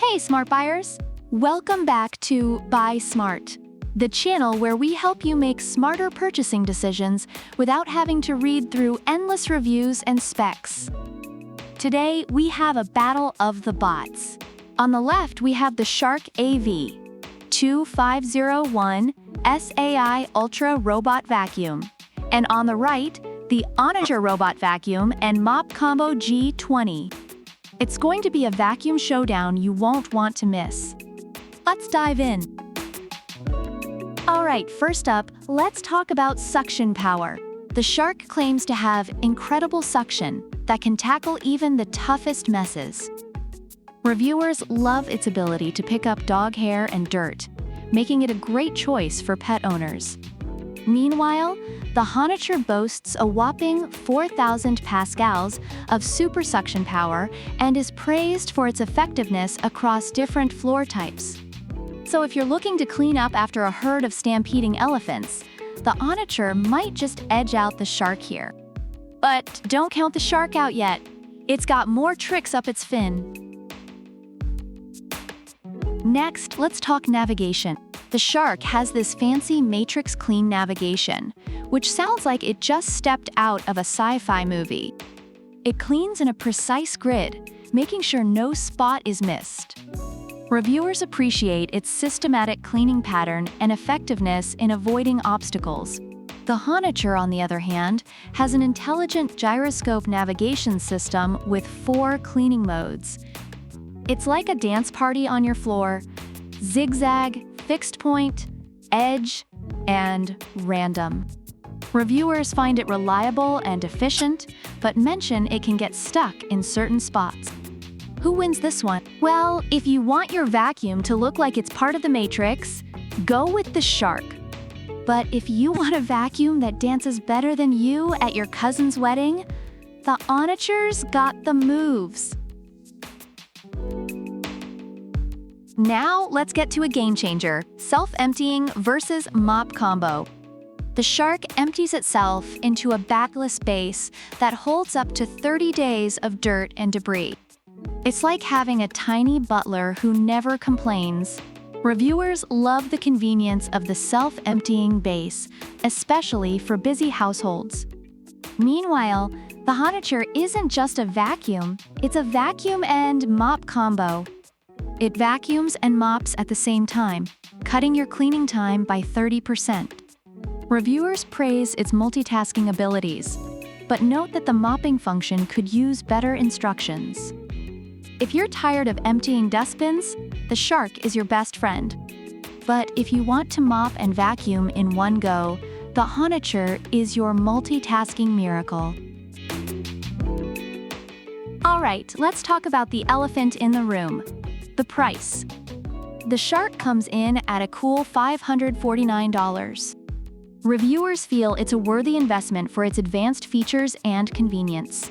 Hey, smart buyers! Welcome back to Buy Smart, the channel where we help you make smarter purchasing decisions without having to read through endless reviews and specs. Today, we have a battle of the bots. On the left, we have the Shark AV2501S AI Ultra Robot Vacuum. And on the right, the HONITURE Robot Vacuum and Mop Combo G20. It's going to be a vacuum showdown you won't want to miss. Let's dive in. Alright, first up, let's talk about suction power. The Shark claims to have incredible suction that can tackle even the toughest messes. Reviewers love its ability to pick up dog hair and dirt, making it a great choice for pet owners. Meanwhile, the HONITURE boasts a whopping 4,000 pascals of super suction power and is praised for its effectiveness across different floor types. So if you're looking to clean up after a herd of stampeding elephants, the HONITURE might just edge out the Shark here. But don't count the Shark out yet. It's got more tricks up its fin. Next, let's talk navigation. The Shark has this fancy matrix clean navigation, which sounds like it just stepped out of a sci-fi movie. It cleans in a precise grid, making sure no spot is missed. Reviewers appreciate its systematic cleaning pattern and effectiveness in avoiding obstacles. The HONITURE, on the other hand, has an intelligent gyroscope navigation system with 4 cleaning modes. It's like a dance party on your floor: zigzag, fixed point, edge, and random. Reviewers find it reliable and efficient, but mention it can get stuck in certain spots. Who wins this one? Well, if you want your vacuum to look like it's part of the Matrix, go with the Shark. But if you want a vacuum that dances better than you at your cousin's wedding, the HONITURE's got the moves. Now, let's get to a game changer: self-emptying versus mop combo. The Shark empties itself into a backless base that holds up to 30 days of dirt and debris. It's like having a tiny butler who never complains. Reviewers love the convenience of the self-emptying base, especially for busy households. Meanwhile, the HONITURE isn't just a vacuum, it's a vacuum and mop combo. It vacuums and mops at the same time, cutting your cleaning time by 30%. Reviewers praise its multitasking abilities, but note that the mopping function could use better instructions. If you're tired of emptying dustbins, the Shark is your best friend. But if you want to mop and vacuum in one go, the HONITURE is your multitasking miracle. Alright, let's talk about the elephant in the room: the price. The Shark comes in at a cool $549. Reviewers feel it's a worthy investment for its advanced features and convenience.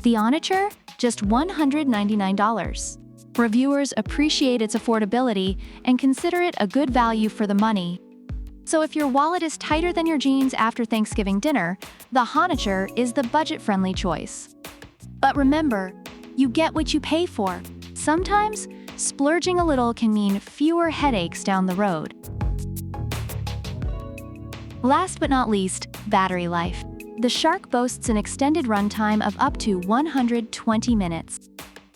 The HONITURE? Just $199. Reviewers appreciate its affordability and consider it a good value for the money. So if your wallet is tighter than your jeans after Thanksgiving dinner, the HONITURE is the budget-friendly choice. But remember, you get what you pay for. Sometimes, splurging a little can mean fewer headaches down the road. Last but not least, battery life. The Shark boasts an extended runtime of up to 120 minutes.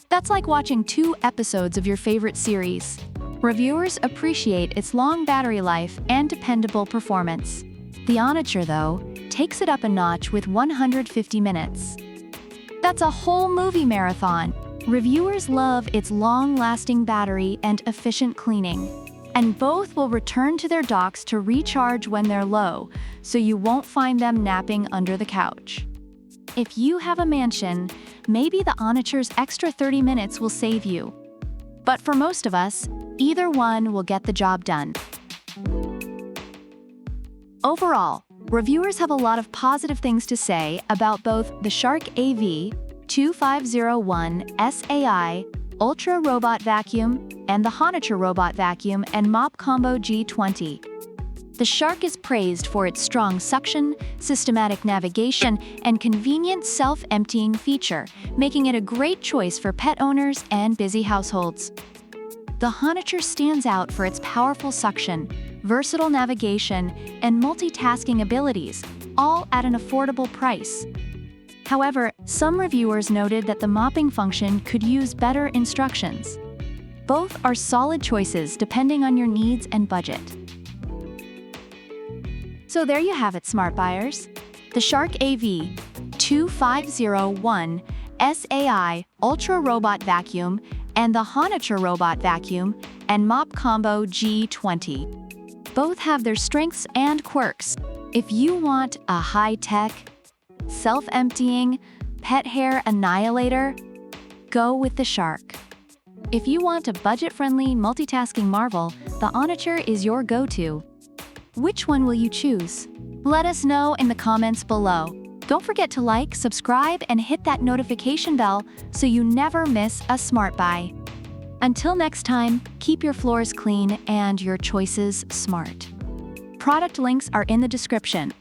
That's like watching 2 episodes of your favorite series. Reviewers appreciate its long battery life and dependable performance. The HONITURE, though, takes it up a notch with 150 minutes. That's a whole movie marathon. Reviewers love its long-lasting battery and efficient cleaning, and both will return to their docks to recharge when they're low, so you won't find them napping under the couch. If you have a mansion, maybe the HONITURE's extra 30 minutes will save you. But for most of us, either one will get the job done. Overall, reviewers have a lot of positive things to say about both the Shark AV2501S AI Ultra Robot Vacuum and the HONITURE Robot Vacuum and Mop Combo G20. The Shark is praised for its strong suction, systematic navigation, and convenient self-emptying feature, making it a great choice for pet owners and busy households. The HONITURE stands out for its powerful suction, versatile navigation, and multitasking abilities, all at an affordable price. However, some reviewers noted that the mopping function could use better instructions. Both are solid choices depending on your needs and budget. So there you have it, smart buyers. The Shark AV2501S AI Ultra Robot Vacuum and the HONITURE Robot Vacuum and Mop Combo G20. Both have their strengths and quirks. If you want a high-tech, self-emptying, pet hair annihilator, go with the Shark. If you want a budget-friendly multitasking marvel, the HONITURE is your go-to. Which one will you choose? Let us know in the comments below. Don't forget to like, subscribe, and hit that notification bell so you never miss a smart buy. Until next time, keep your floors clean and your choices smart. Product links are in the description.